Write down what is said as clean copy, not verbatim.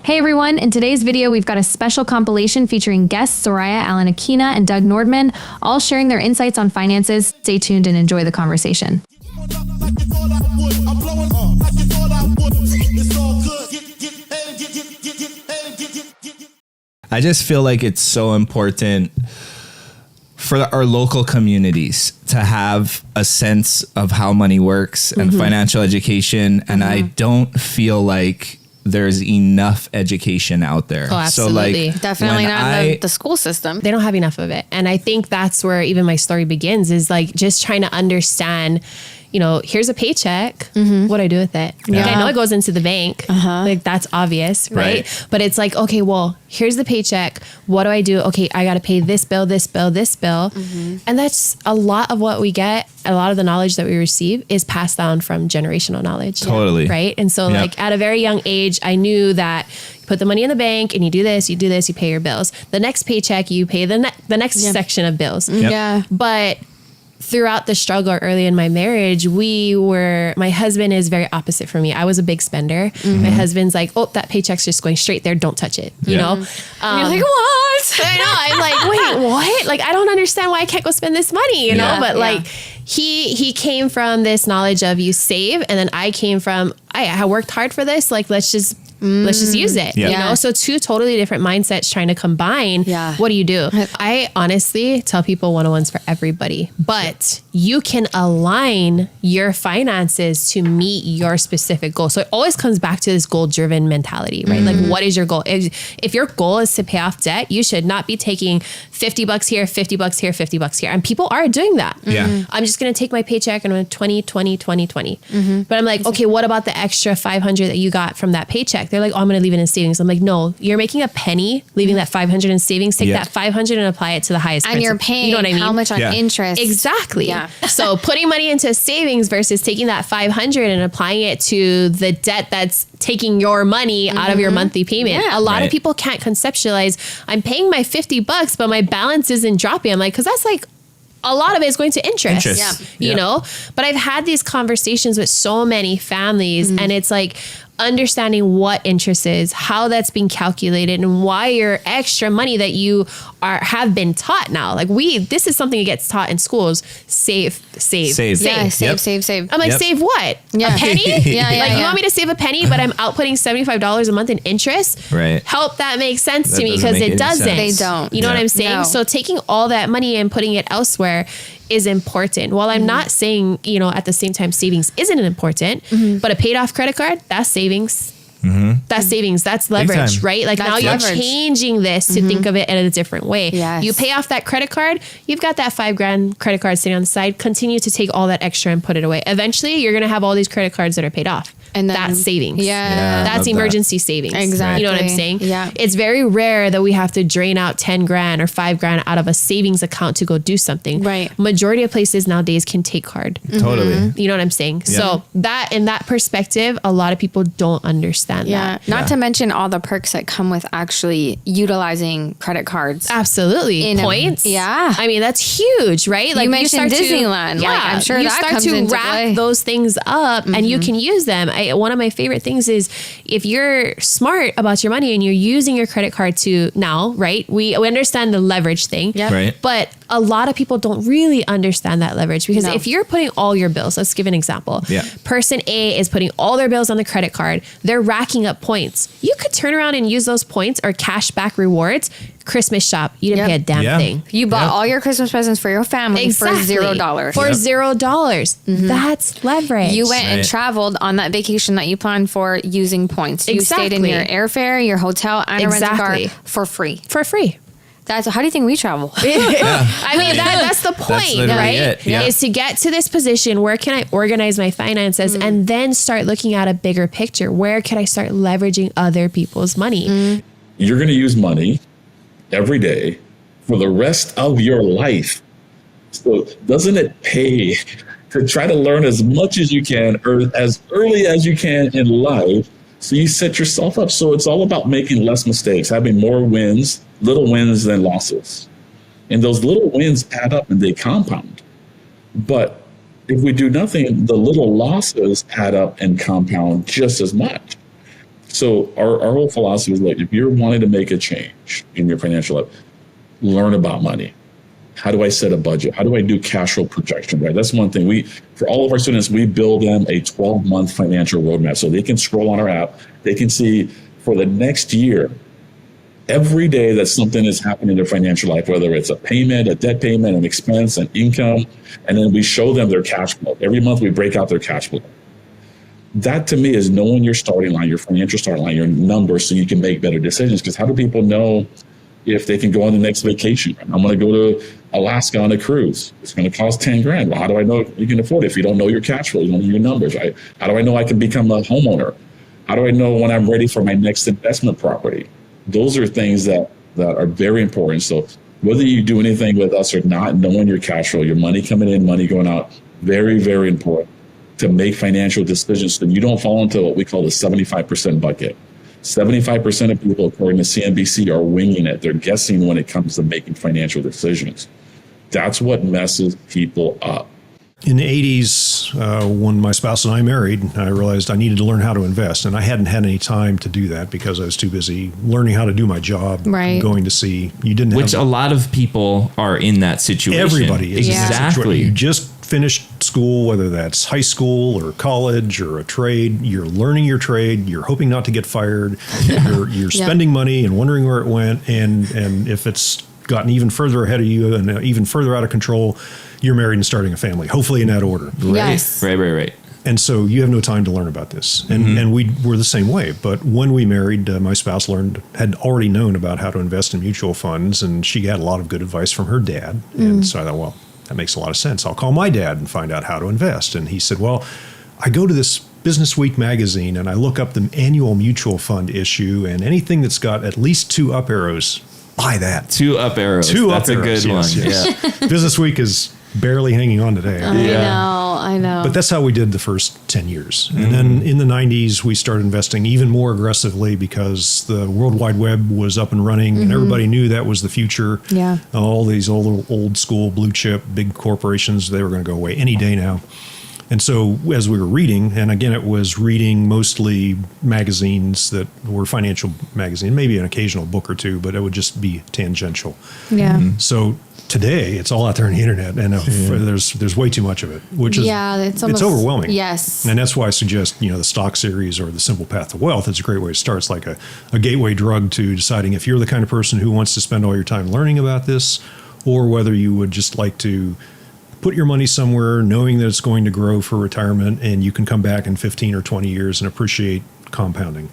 Hey everyone, in today's video, we've got a special compilation featuring guests Soraya Allen Aquina and Doug Nordman, all sharing their insights on finances. Stay tuned and enjoy the conversation. I just feel like it's so important for our local communities to have a sense of how money works and financial education. And I don't feel like there's enough education out there. Oh, absolutely. So like, definitely not the school system. They don't have enough of it. And I think that's where even my story begins, is like just trying to understand, you know, here's a paycheck. What do I do with it? Yeah. Like, I know it goes into the bank. Like that's obvious, right? But it's like, okay, well, here's the paycheck. What do I do? Okay, I got to pay this bill, this bill, this bill. And that's a lot of what we get. A lot of the knowledge that we receive is passed down from generational knowledge. Totally. Right. And so like at a very young age, I knew that you put the money in the bank and you do this, you pay your bills. The next paycheck, you pay the next section of bills. Yeah. But throughout the struggle early in my marriage, my husband is very opposite for me. I was a big spender. My husband's like, oh, that paycheck's just going straight there. Don't touch it. You know? And you're like, what? I know. I'm like, wait, what? Like, I don't understand why I can't go spend this money, you know? But like, he came from this knowledge of you save. And then I came from, I worked hard for this. Like, let's just use it, you know? So two totally different mindsets trying to combine. What do you do? I honestly tell people 101's for everybody, but you can align your finances to meet your specific goal. So it always comes back to this goal-driven mentality, right? Like, what is your goal? If your goal is to pay off debt, you should not be taking $50 here, $50 here, $50 here. And people are doing that. I'm just going to take my paycheck and I'm 20, 20, 20, 20. But I'm like, okay, what about the extra 500 that you got from that paycheck? They're like, oh, I'm going to leave it in savings. I'm like, no, you're making a penny, leaving that 500 in savings. Take that 500 and apply it to the highest. And you're paying, you know what I mean? How much on interest? Exactly. So putting money into savings versus taking that 500 and applying it to the debt that's taking your money out of your monthly payment. A lot of people can't conceptualize, I'm paying my $50, but my balance isn't dropping. I'm like, because that's like, a lot of it is going to interest. You know, but I've had these conversations with so many families and it's like understanding what interest is, how that's being calculated, and why your extra money that you have been taught now. Like this is something that gets taught in schools. Save. Yeah, save. I'm like, save what? A penny? You want me to save a penny, but I'm outputting $75 a month in interest? Right. Help that make sense to me, because it doesn't. They don't. You know what I'm saying? No. So taking all that money and putting it elsewhere is important. While I'm not saying, you know, at the same time, savings isn't important, but a paid off credit card, that's savings. That's savings. That's leverage, right? Like that's now you're changing this to think of it in a different way. You pay off that credit card, you've got that $5,000 credit card sitting on the side, continue to take all that extra and put it away. Eventually you're going to have all these credit cards that are paid off. And then, that's savings. That's emergency savings. Exactly. You know what I'm saying? It's very rare that we have to drain out 10 grand or 5 grand out of a savings account to go do something. Majority of places nowadays can take card. Totally. You know what I'm saying? So that, in that perspective, a lot of people don't understand that. Not to mention all the perks that come with actually utilizing credit cards. Absolutely. Points. I mean, that's huge, right? Like you mentioned Disneyland. Like I'm sure you that start comes to into wrap play. those things up and you can use them. One of my favorite things is if you're smart about your money and you're using your credit card to now, right? We understand the leverage thing, but a lot of people don't really understand that leverage, because if you're putting all your bills, let's give an example. Person A is putting all their bills on the credit card. They're racking up points. You could turn around and use those points or cash back rewards. Christmas shop, you didn't pay a damn thing. You bought all your Christmas presents for your family for $0. For $0. That's leverage. You went and traveled on that vacation that you planned for using points. You stayed in your airfare, your hotel, and a rental car for free. For free. How do you think we travel? I mean, that's the point, right? Is to get to this position. Where can I organize my finances and then start looking at a bigger picture? Where can I start leveraging other people's money? You're going to use money every day for the rest of your life. So doesn't it pay to try to learn as much as you can or as early as you can in life, so you set yourself up? So it's all about making less mistakes, having more wins, little wins than losses. And those little wins add up and they compound. But if we do nothing, the little losses add up and compound just as much. So our whole philosophy is like, if you're wanting to make a change in your financial life, learn about money. How do I set a budget? How do I do cash flow projection? Right. That's one thing. For all of our students, we build them a 12-month financial roadmap so they can scroll on our app. They can see for the next year, every day that something is happening in their financial life, whether it's a payment, a debt payment, an expense, an income, and then we show them their cash flow. Every month we break out their cash flow. That to me is knowing your starting line, your financial starting line, your numbers, so you can make better decisions. Because how do people know if they can go on the next vacation? I'm going to go to Alaska on a cruise. It's going to cost 10 grand. Well, how do I know you can afford it if you don't know your cash flow, you don't know your numbers, right? How do I know I can become a homeowner? How do I know when I'm ready for my next investment property? Those are things that are very important. So whether you do anything with us or not, knowing your cash flow, your money coming in, money going out, very, very important to make financial decisions so you don't fall into what we call the 75% bucket. 75% of people, according to CNBC, are winging it. They're guessing when it comes to making financial decisions. That's what messes people up. In the 80s, when my spouse and I married, I realized I needed to learn how to invest. And I hadn't had any time to do that because I was too busy learning how to do my job, right. Going to sea. You didn't Which have, a lot of people are in that situation. Everybody is exactly. in that situation. You just finished school, whether that's high school or college or a trade. You're learning your trade. You're hoping not to get fired. You're spending money and wondering where it went. And if it's gotten even further ahead of you and even further out of control, you're married and starting a family, hopefully in that order. Right. Yes. Right. And so you have no time to learn about this. And we were the same way. But when we married, my spouse had already known about how to invest in mutual funds, and she had a lot of good advice from her dad. And so I thought, well, that makes a lot of sense. I'll call my dad and find out how to invest. And he said, well, I go to this Business Week magazine and I look up the annual mutual fund issue, and anything that's got at least 2 up arrows, buy that. 2 up arrows. That's a good one. Yes. Yeah. Business Week is barely hanging on today. I know. But that's how we did the first 10 years. And then in the 90s, we started investing even more aggressively because the World Wide Web was up and running and everybody knew that was the future. Yeah. All these old school blue chip, big corporations, they were going to go away any day now. And so as we were reading, and again, it was reading mostly magazines that were financial magazine, maybe an occasional book or two, but it would just be tangential. Yeah. So today it's all out there on the internet, and there's way too much of it, which is it's overwhelming. Yes. And that's why I suggest, the Stock Series or the Simple Path to Wealth is a great way to start. It's like a gateway drug to deciding if you're the kind of person who wants to spend all your time learning about this, or whether you would just like to put your money somewhere knowing that it's going to grow for retirement and you can come back in 15 or 20 years and appreciate compounding.